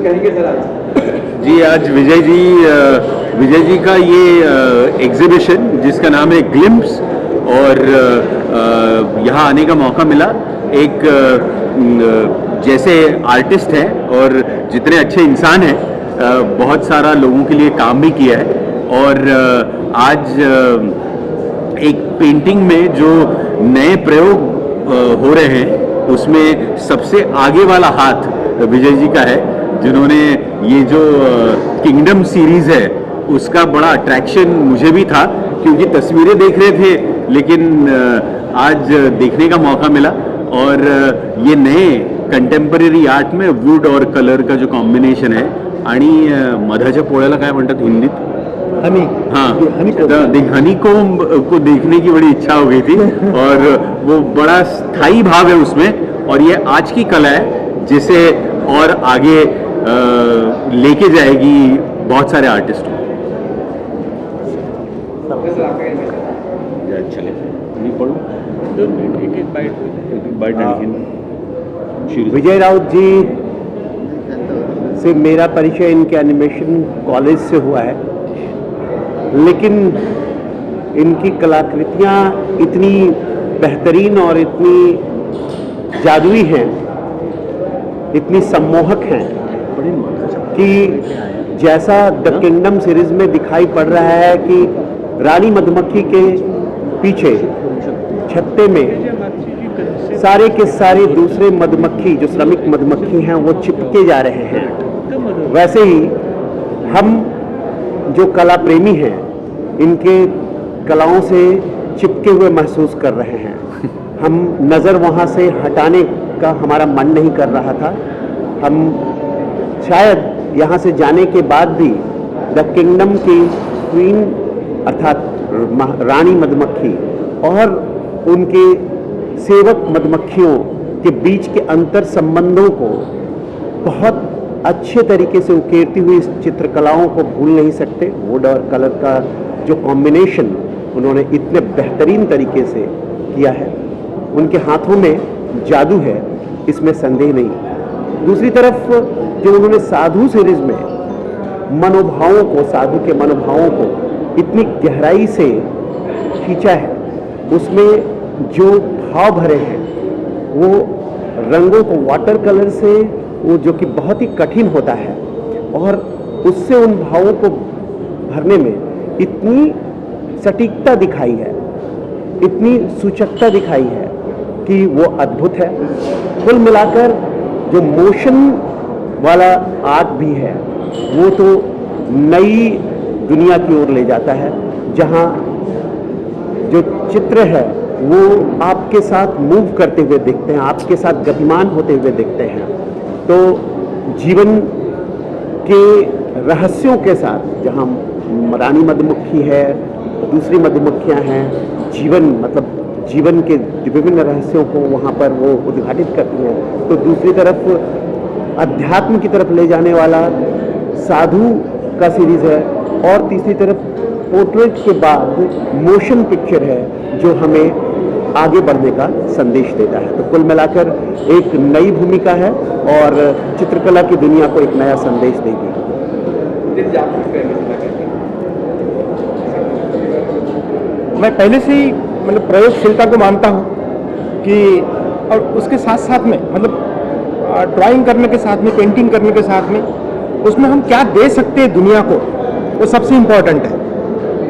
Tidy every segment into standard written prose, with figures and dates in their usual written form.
कहेंगे सर आज? जी, आज विजय जी का ये एग्जीबिशन जिसका नाम है ग्लिम्प्स, और यहाँ आने का मौका मिला। एक जैसे आर्टिस्ट हैं और जितने अच्छे इंसान हैं, बहुत सारा लोगों के लिए काम भी किया है, और आज एक पेंटिंग में जो नए प्रयोग हो रहे हैं उसमें सबसे आगे वाला हाथ विजय जी का है, जिन्होंने ये जो किंगडम सीरीज है उसका बड़ा अट्रैक्शन मुझे भी था, क्योंकि तस्वीरें देख रहे थे, लेकिन आज देखने का मौका मिला। और ये नए कंटेम्पररी आर्ट में वुड और कलर का जो कॉम्बिनेशन है, आणि मधाच्या पोळ्याला काय म्हणतात हिंदीत? हनी। हाँ, हनीकोम्ब को देखने की बड़ी इच्छा हो गई थी, और वो बड़ा स्थायी भाव है उसमें, और ये आज की कला है जिसे और आगे लेके जाएगी बहुत सारे आर्टिस्ट। चले विजय राउत जी से मेरा परिचय इनके एनिमेशन कॉलेज से हुआ है, लेकिन इनकी कलाकृतियाँ इतनी बेहतरीन और इतनी जादुई हैं, इतनी सम्मोहक हैं कि जैसा द किंगडम सीरीज में दिखाई पड़ रहा है कि रानी मधुमक्खी के पीछे छत्ते में सारे के सारे दूसरे मधुमक्खी जो श्रमिक मधुमक्खी हैं वो चिपके जा रहे हैं, वैसे ही हम जो कला प्रेमी हैं इनके कलाओं से चिपके हुए महसूस कर रहे हैं। हम नज़र वहाँ से हटाने का हमारा मन नहीं कर रहा था। हम शायद यहाँ से जाने के बाद भी द किंगडम की क्वीन अर्थात रानी मधुमक्खी और उनके सेवक मधुमक्खियों के बीच के अंतर संबंधों को बहुत अच्छे तरीके से उकेरती हुई इस चित्रकलाओं को भूल नहीं सकते। वुड और कलर का जो कॉम्बिनेशन उन्होंने इतने बेहतरीन तरीके से किया है, उनके हाथों में जादू है, इसमें संदेह नहीं। दूसरी तरफ जो उन्होंने साधु सीरीज में मनोभावों को, साधु के मनोभावों को इतनी गहराई से खींचा है, उसमें जो भाव भरे हैं वो रंगों को वाटर कलर से, वो जो कि बहुत ही कठिन होता है, और उससे उन भावों को भरने में इतनी सटीकता दिखाई है, इतनी सूचकता दिखाई है कि वो अद्भुत है। कुल मिलाकर जो मोशन वाला आर्ट भी है वो तो नई दुनिया की ओर ले जाता है, जहाँ जो चित्र है वो आपके साथ मूव करते हुए दिखते हैं, आपके साथ गतिमान होते हुए दिखते हैं। तो जीवन के रहस्यों के साथ, जहाँ रानी मधुमक्खी है, दूसरी मधुमक्खियाँ हैं, जीवन मतलब जीवन के विभिन्न रहस्यों को वहाँ पर वो उद्घाटित करती हैं, तो दूसरी तरफ अध्यात्म की तरफ ले जाने वाला साधु का सीरीज है, और तीसरी तरफ पोर्ट्रेट के बाद मोशन पिक्चर है जो हमें आगे बढ़ने का संदेश देता है। तो कुल मिलाकर एक नई भूमिका है और चित्रकला की दुनिया को एक नया संदेश देगी। मैं पहले से ही मतलब प्रयोगशीलता को मानता हूँ कि, और उसके साथ साथ में मतलब ड्राइंग करने के साथ में, पेंटिंग करने के साथ में, उसमें हम क्या दे सकते हैं दुनिया को, वो सबसे इम्पोर्टेंट है।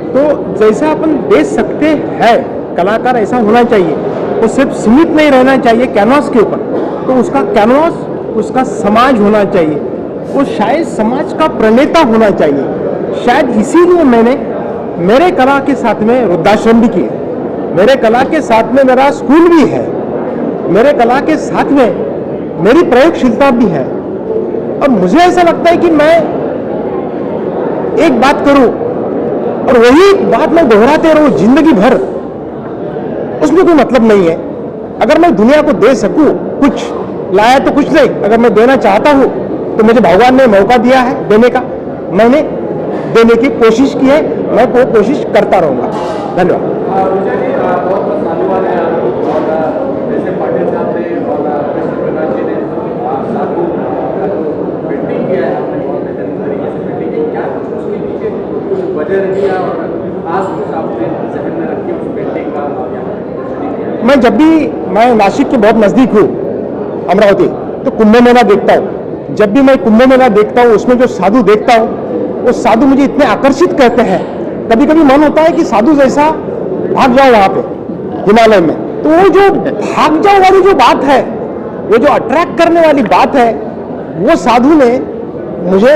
तो जैसा अपन दे सकते हैं, कलाकार ऐसा होना चाहिए, वो सिर्फ सीमित नहीं रहना चाहिए कैनवास के ऊपर, तो उसका कैनवास उसका समाज होना चाहिए, वो शायद समाज का प्रणेता होना चाहिए। शायद इसीलिए मैंने मेरे कला के साथ में वृद्धाश्रम भी किए, मेरे कला के साथ में मेरा स्कूल भी है, मेरे कला के साथ में मेरी प्रयोगशीलता भी है। और मुझे ऐसा लगता है कि मैं एक बात करूं और वही बात मैं दोहराते रहूं जिंदगी भर, उसमें कोई मतलब नहीं है। अगर मैं दुनिया को दे सकूं, कुछ लाया तो कुछ नहीं, अगर मैं देना चाहता हूं तो मुझे भगवान ने मौका दिया है देने का, मैंने देने की कोशिश की है, मैं वो कोशिश करता रहूंगा। धन्यवाद। पेंटिंग किया है मैं नासिक के बहुत नज़दीक हूँ अमरावती, तो कुंभ मेला देखता हूँ। जब भी मैं कुंभ मेला देखता हूँ उसमें जो साधु देखता हूँ वो साधु मुझे इतने आकर्षित करते हैं, कभी कभी मन होता है कि साधु जैसा भाग जाओ वहाँ पे हिमालय में। तो वो जो भाग जाओ वाली जो बात है, वो जो अट्रैक्ट करने वाली बात है, वो साधु ने मुझे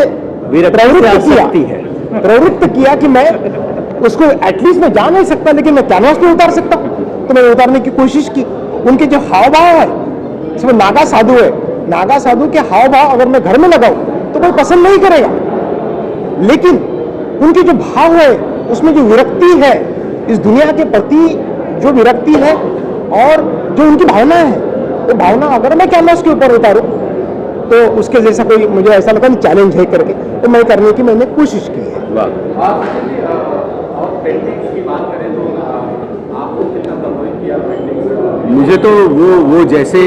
प्रवृत्त किया कि मैं उसको एटलीस्ट मैं जा नहीं सकता लेकिन मैं कैनवास पे उतार सकता हूँ। तो मैं उतारने की कोशिश की। उनके जो हाव भाव है, इसमें नागा साधु है, नागा साधु के हाव भाव अगर मैं घर में लगाऊं तो कोई पसंद नहीं करेगा, लेकिन उनके जो भाव है उसमें जो विरक्ति है, इस दुनिया के प्रति जो विरक्ति है और जो उनकी भावना है, वो भावना अगर मैं कैनवास के ऊपर उतारूं तो उसके जैसा कोई मुझे ऐसा लगा चैलेंज है करके, तो मैं करने की मैंने कोशिश की है। मुझे तो वो जैसे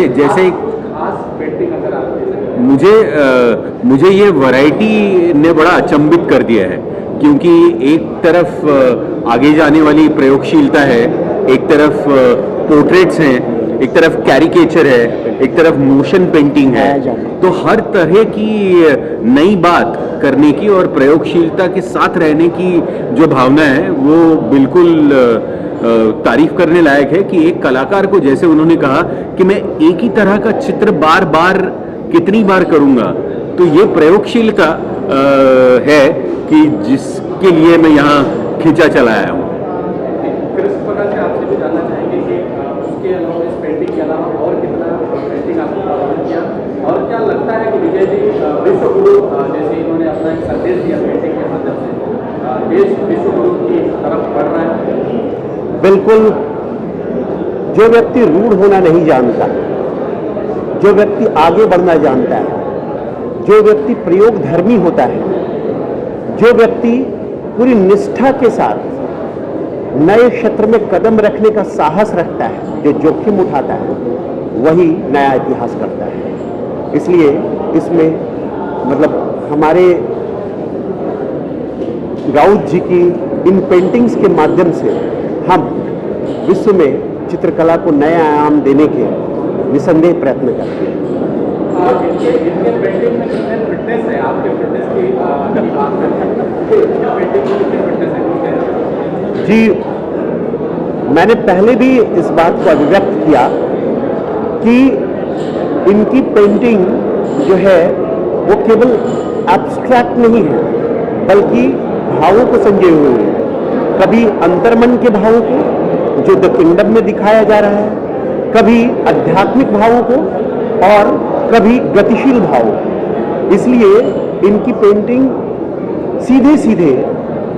मुझे ये वैरायटी ने बड़ा अचंभित कर दिया है, क्योंकि एक तरफ आगे जाने वाली प्रयोगशीलता है, एक तरफ पोर्ट्रेट्स हैं, एक तरफ कैरिकेचर है, एक तरफ मोशन पेंटिंग है। तो हर तरह की नई बात करने की और प्रयोगशीलता के साथ रहने की जो भावना है वो बिल्कुल तारीफ करने लायक है कि एक कलाकार को, जैसे उन्होंने कहा कि मैं एक ही तरह का चित्र बार बार कितनी बार करूंगा, तो ये प्रयोगशीलता है कि जिसके लिए मैं यहाँ खींचा चला आया हूँ। और क्या लगता है कि विजय जी विश्व गुरु जैसे इन्होंने अपना एक संदेश दिया पेंटिंग के माध्यम से, देश विश्व गुरु की तरफ बढ़ रहा है? बिल्कुल। जो व्यक्ति रूढ़ होना नहीं जानता, जो व्यक्ति आगे बढ़ना जानता है, जो व्यक्ति प्रयोग धर्मी होता है, जो व्यक्ति पूरी निष्ठा के साथ नए क्षेत्र में कदम रखने का साहस रखता है, जो जोखिम उठाता है, वही नया इतिहास करता है। इसलिए इसमें मतलब हमारे राउत जी की इन पेंटिंग्स के माध्यम से हम विश्व में चित्रकला को नया आयाम देने के निसंदेह प्रयत्न करते हैं। इनके पेंटिंग में कितने फिटनेस है? आपके फिटनेस की बात पेंटिंग में कितने फिटनेस है? जी, मैंने पहले भी इस बात को अभिव्यक्त किया कि इनकी पेंटिंग जो है वो केवल एब्स्ट्रैक्ट नहीं है, बल्कि भावों को संजोए हुए है। कभी अंतर्मन के भावों को जो द किंगडम में दिखाया जा रहा है, कभी आध्यात्मिक भावों को और कभी गतिशील भावों। इसलिए इनकी पेंटिंग सीधे सीधे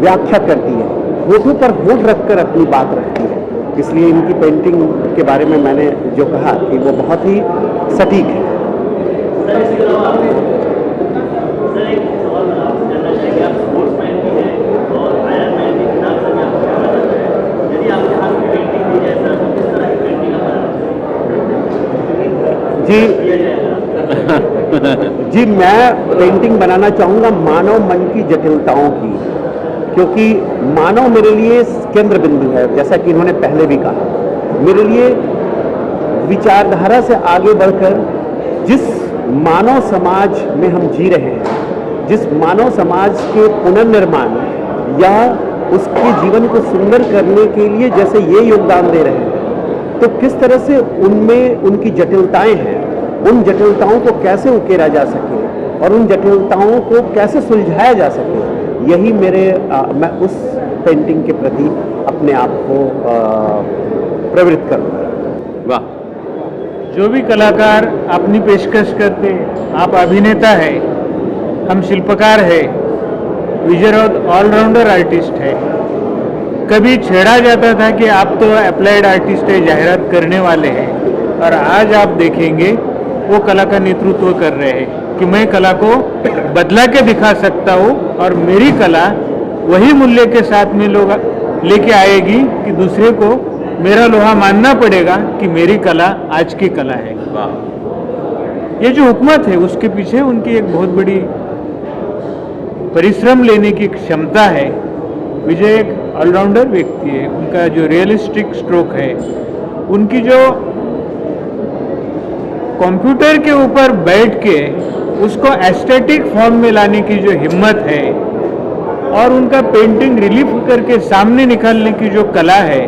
व्याख्या करती है, होठों पर होठ रखकर अपनी बात रखती है। इसलिए इनकी पेंटिंग के बारे में मैंने जो कहा कि वो बहुत ही सटीक है। जी जी, मैं पेंटिंग बनाना चाहूँगा मानव मन की जटिलताओं की, क्योंकि मानव मेरे लिए केंद्र बिंदु है। जैसा कि इन्होंने पहले भी कहा, मेरे लिए विचारधारा से आगे बढ़कर जिस मानव समाज में हम जी रहे हैं, जिस मानव समाज के पुनर्निर्माण या उसके जीवन को सुंदर करने के लिए जैसे ये योगदान दे रहे हैं, तो किस तरह से उनमें उनकी जटिलताएं हैं, उन जटिलताओं को कैसे उकेरा जा सके और उन जटिलताओं को कैसे सुलझाया जा सके, यही मैं उस पेंटिंग के प्रति अपने आप को प्रवृत्त करूँगा। वाह! जो भी कलाकार अपनी पेशकश करते हैं, आप अभिनेता है, हम शिल्पकार है, विजय राउत ऑलराउंडर आर्टिस्ट है। कभी छेड़ा जाता था कि आप तो अप्लाइड आर्टिस्ट है, जाहिरात करने वाले हैं, और आज आप देखेंगे वो कला का नेतृत्व कर रहे हैं कि मैं कला को बदला के दिखा सकता हूँ और मेरी कला वही मूल्य के साथ में लोग लेके आएगी कि दूसरे को मेरा लोहा मानना पड़ेगा कि मेरी कला आज की कला है। ये जो हुकूमत है उसके पीछे उनकी एक बहुत बड़ी परिश्रम लेने की क्षमता है। विजय एक ऑलराउंडर व्यक्ति है, उनका जो रियलिस्टिक स्ट्रोक है उनकी जो कंप्यूटर के ऊपर बैठ के उसको एस्थेटिक फॉर्म में लाने की जो हिम्मत है और उनका पेंटिंग रिलीफ करके सामने निकालने की जो कला है,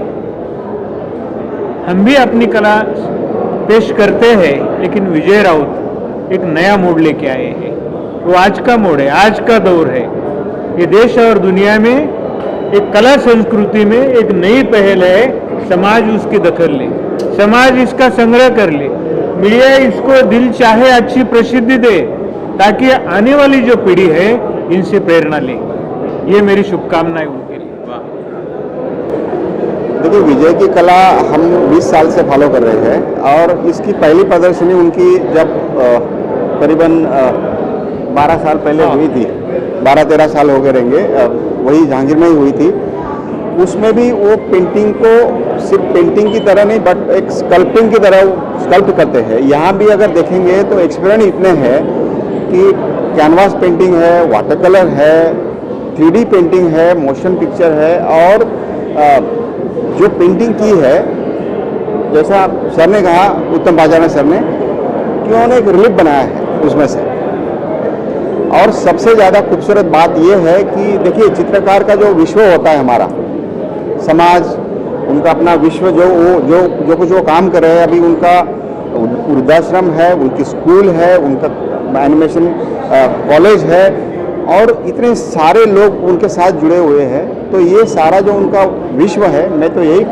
हम भी अपनी कला पेश करते हैं, लेकिन विजय राउत एक नया मोड़ लेके आए हैं। वो आज का मोड़ है, आज का दौर है। ये देश और दुनिया में एक कला संस्कृति में एक नई पहल है, समाज उसकी दखल ले, समाज इसका संग्रह कर ले, मीडिया इसको दिल चाहे अच्छी प्रसिद्धि दे, ताकि आने वाली जो पीढ़ी है इनसे प्रेरणा ले। ये मेरी शुभकामनाएं उनके लिए। देखिए, विजय की कला हम 20 साल से फॉलो कर रहे हैं और इसकी पहली प्रदर्शनी उनकी जब करीबन 12 साल पहले हुई थी, 12-13 साल हो गए रहेंगे, वही जहांगीर में ही हुई थी। उसमें भी वो पेंटिंग को सिर्फ पेंटिंग की तरह नहीं बट एक स्कल्पिंग की तरह स्कल्प करते हैं। यहाँ भी अगर देखेंगे तो एक्सपेरिमेंट इतने हैं कि कैनवास पेंटिंग है, वाटर कलर है, 3D पेंटिंग है, मोशन पिक्चर है और जो पेंटिंग की है, जैसा सर ने कहा, उत्तम बाजाना सर ने, कि उन्होंने एक रिलीफ बनाया है उसमें से। और सबसे ज़्यादा खूबसूरत बात यह है कि देखिए, चित्रकार का जो विश्व होता है हमारा समाज, उनका अपना विश्व जो कुछ वो काम कर रहे हैं, अभी उनका वृद्धाश्रम है, उनकी स्कूल है, उनका एनिमेशन कॉलेज है और इतने सारे लोग उनके साथ जुड़े हुए हैं। तो ये सारा जो उनका विश्व है, मैं तो यही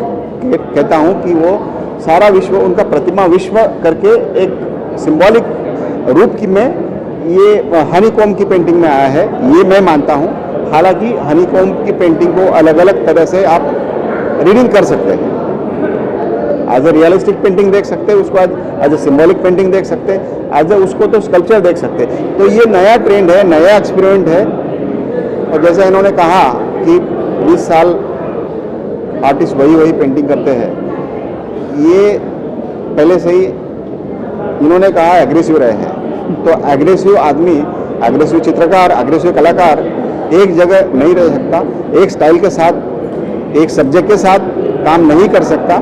कहता हूँ कि वो सारा विश्व उनका प्रतिमा विश्व करके एक सिंबॉलिक रूप की में ये हनीकॉम की पेंटिंग में आया है, ये मैं मानता हूँ। हालांकि हनीकॉम की पेंटिंग को अलग अलग तरह से आप रीडिंग कर सकते हैं। एज ए रियलिस्टिक पेंटिंग देख सकते हैं उसको, एज ए सिंबॉलिक पेंटिंग देख सकते हैं, एज ए उसको तो स्कल्पचर देख सकते हैं। तो ये नया ट्रेंड है, नया एक्सपेरिमेंट है। और जैसे इन्होंने कहा कि 20 साल आर्टिस्ट वही पेंटिंग करते हैं, ये पहले से ही इन्होंने कहा एग्रेसिव रहे हैं। तो एग्रेसिव आदमी, एग्रेसिव चित्रकार, एग्रेसिव कलाकार एक जगह नहीं रह सकता, एक स्टाइल के साथ, एक सब्जेक्ट के साथ काम नहीं कर सकता।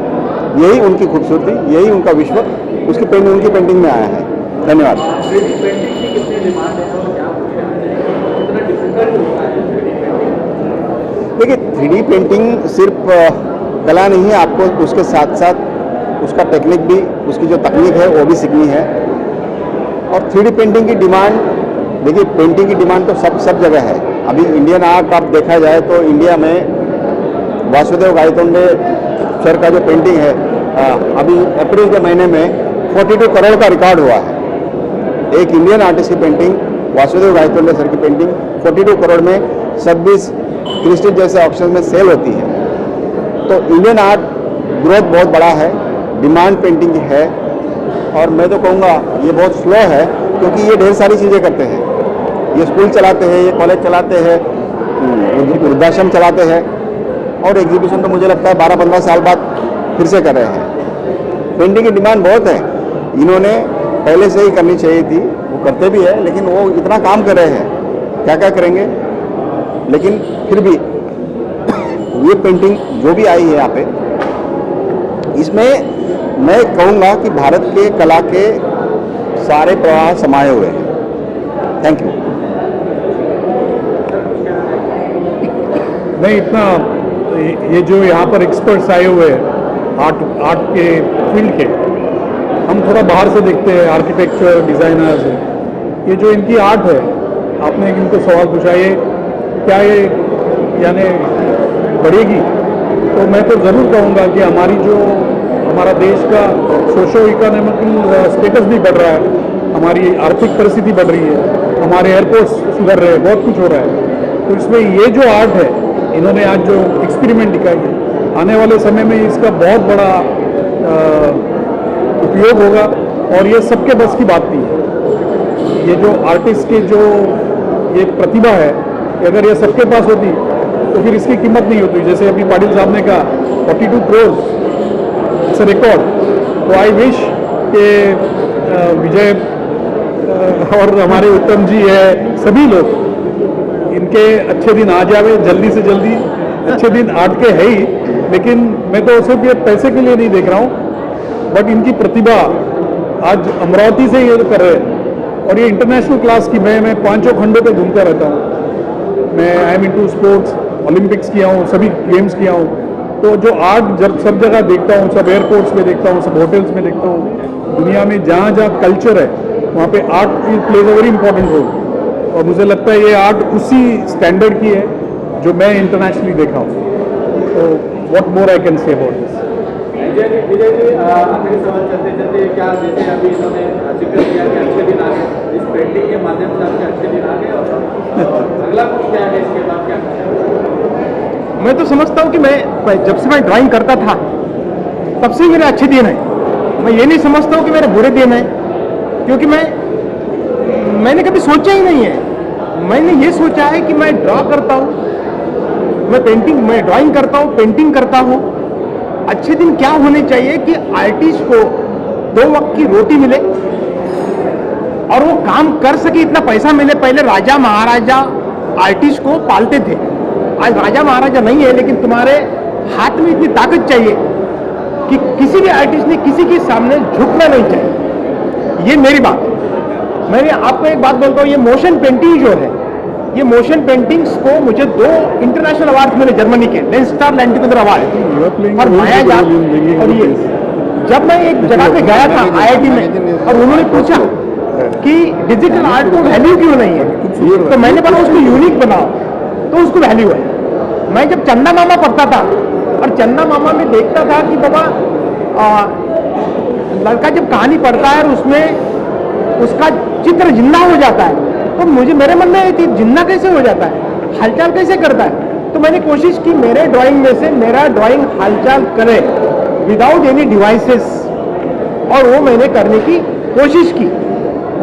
यही उनकी खूबसूरती, यही उनका विश्व उनकी पेंटिंग में आया है। धन्यवाद। पेंटिंग की कितनी डिमांड है और क्या कितना डिफिकल्ट होता है? देखिए, 3D पेंटिंग सिर्फ कला नहीं है, आपको उसके साथ साथ उसका टेक्निक भी, उसकी जो तकनीक है वो भी सीखनी है। और 3D पेंटिंग की डिमांड, देखिए पेंटिंग की डिमांड तो सब जगह है। अभी इंडियन आर्ट आप देखा जाए तो इंडिया में वासुदेव गायतोंडे सर का जो पेंटिंग है, अभी अप्रैल के महीने में 42 करोड़ का रिकॉर्ड हुआ है। एक इंडियन आर्टिस्ट की पेंटिंग, वासुदेव गायतोंडे सर की पेंटिंग 42 करोड़ में 26 क्रिस्टल जैसे ऑक्शन में सेल होती है। तो इंडियन आर्ट ग्रोथ बहुत बड़ा है, डिमांड पेंटिंग की है। और मैं तो कहूँगा ये बहुत स्लो है, क्योंकि ये ढेर सारी चीज़ें करते हैं। ये स्कूल चलाते हैं, ये कॉलेज चलाते हैं, वृद्धाश्रम चलाते हैं और एग्जीबिशन तो मुझे लगता है 12-15 साल बाद फिर से कर रहे हैं। पेंटिंग की डिमांड बहुत है, इन्होंने पहले से ही करनी चाहिए थी, वो करते भी है, लेकिन वो इतना काम कर रहे हैं, क्या क्या करेंगे। लेकिन फिर भी ये पेंटिंग जो भी आई है यहाँ पे, इसमें मैं कहूँगा कि भारत के कला के सारे प्रवाह समाये हुए हैं। Thank you. नहीं, इतना ये जो यहाँ पर एक्सपर्ट्स आए हुए हैं आर्ट के फील्ड के, हम थोड़ा बाहर से देखते हैं, आर्किटेक्चर डिज़ाइनर्स, ये जो इनकी आर्ट है, आपने इनको सवाल पूछा ये क्या ये यानी बढ़ेगी, तो मैं तो ज़रूर कहूँगा कि हमारा देश का सोशो इकोनॉमिकल स्टेटस भी बढ़ रहा है, हमारी आर्थिक परिस्थिति बढ़ रही है, हमारे एयरपोर्ट्स सुधर रहे हैं, बहुत कुछ हो रहा है। तो इसमें ये जो आर्ट है, इन्होंने आज जो एक्सपेरिमेंट दिखाई है, आने वाले समय में इसका बहुत बड़ा उपयोग होगा और ये सबके बस की बात नहीं है। ये जो आर्टिस्ट के जो ये प्रतिभा है, कि अगर ये सबके पास होती तो फिर इसकी कीमत नहीं होती। जैसे अभी पाटिल साहब ने कहा 42 करोड़ इट्स अ रिकॉर्ड। तो आई विश कि विजय और हमारे उत्तम जी है, सभी लोग इनके अच्छे दिन आ जावे जल्दी से जल्दी। अच्छे दिन आर्ट के है ही, लेकिन मैं तो सिर्फ ये पैसे के लिए नहीं देख रहा हूँ, बट इनकी प्रतिभा आज अमरावती से ये कर रहे हैं और ये इंटरनेशनल क्लास की। मैं 5 खंडों पे घूमता रहता हूँ। मैं I am into sports, Olympics किया हूँ, सभी गेम्स किया हूँ। तो जो आर्ट सब जगह देखता हूँ, सब एयरपोर्ट्स में देखता हूँ, सब होटल्स में देखता हूँ, दुनिया में जहाँ जहाँ कल्चर है वहाँ पे art plays a very important role. और मुझे लगता है ये आर्ट उसी स्टैंडर्ड की है जो मैं इंटरनेशनली देखा हूँ। तो what more I can say about this. Vijay ji आखिरी सवाल चलते चलते, क्या जैसे अभी इन्होंने जिक्र किया कि अच्छे दिन आ गए, इस पेंटिंग के माध्यम से आपके अच्छे दिन आ गए और अगला कुछ क्या है इसके बाद क्या करें? मैं तो समझता हूँ कि मैं जब से मैं ड्राइंग करता था तब से मेरे अच्छे दिन हैं। मैं ये नहीं समझता हूँ कि मेरे बुरे दिन हैं, क्योंकि मैंने कभी सोचा ही नहीं है। मैंने ये सोचा है कि मैं ड्रा करता हूँ, मैं ड्राइंग करता हूँ, पेंटिंग करता हूँ। अच्छे दिन क्या होने चाहिए कि आर्टिस्ट को 2 वक्त की रोटी मिले और वो काम कर सके, इतना पैसा मिले। पहले राजा महाराजा आर्टिस्ट को पालते थे, आज राजा महाराजा नहीं है, लेकिन तुम्हारे हाथ में इतनी ताकत चाहिए कि किसी भी आर्टिस्ट ने किसी के सामने झुकना नहीं चाहिए। ये मेरी बात है। मैंने आपको एक बात बोलता हूँ, ये मोशन पेंटिंग जो है, ये मोशन पेंटिंग्स को मुझे 2 इंटरनेशनल अवार्ड मिले जर्मनी के, लेंस्टार लैंडकुंदर अवार्ड और माया जात। और ये जब मैं एक जगह पे गया था IIT में और उन्होंने पूछा कि डिजिटल आर्ट को वैल्यू क्यों नहीं है, तो मैंने बोला उसको यूनिक बनाओ तो उसको वैल्यू है। मैं जब चंदा मामा पढ़ता था और चंदा मामा में देखता था कि बाबा लड़का जब कहानी पढ़ता है और उसमें उसका चित्र जिंदा हो जाता है, तो मेरे मन में ये थी जिंदा कैसे हो जाता है, हलचल कैसे करता है। तो मैंने कोशिश की मेरे ड्राइंग में से मेरा ड्राइंग हलचल करे विदाउट एनी डिवाइसेस, और वो मैंने करने की कोशिश की।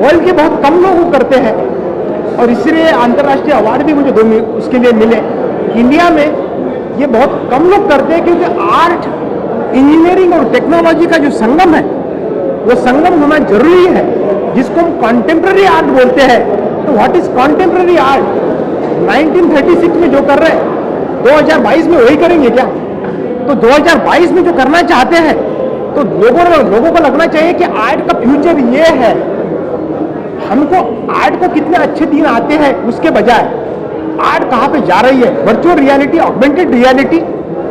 वर्ल्ड के बहुत कम लोग वो करते हैं और इसलिए अंतर्राष्ट्रीय अवार्ड भी मुझे 2 उसके लिए मिले। इंडिया में ये बहुत कम लोग करते हैं क्योंकि आर्ट, इंजीनियरिंग और टेक्नोलॉजी का जो संगम है वो संगम होना जरूरी है, जिसको हम कॉन्टेम्प्ररी आर्ट बोलते हैं। तो व्हाट इज कॉन्टेम्प्ररी आर्ट? 1936 में जो कर रहे हैं 2022 में वही करेंगे क्या? तो 2022 में जो करना चाहते हैं तो लोगों को लगना चाहिए कि आर्ट का फ्यूचर ये है। हमको आर्ट को कितने अच्छे दिन आते हैं उसके बजाय आर्ट कहाँ पे जा रही है। वर्चुअल रियलिटी, ऑगमेंटेड रियलिटी,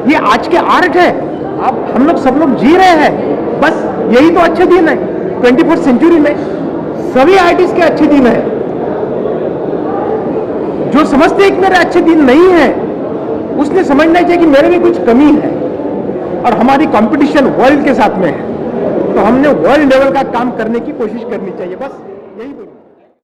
ये आज के आर्ट है। अब हम लोग सब लोग जी रहे हैं, बस यही तो अच्छे दिन है। 21st सेंचुरी में सभी आर्टिस्ट के अच्छे दिन है। जो समझते हैं कि मेरे अच्छे दिन नहीं है, उसने समझना चाहिए कि मेरे में कुछ कमी है और हमारी कंपटीशन वर्ल्ड के साथ में है, तो हमने वर्ल्ड लेवल का काम करने की कोशिश करनी चाहिए। बस यही बोलूँ।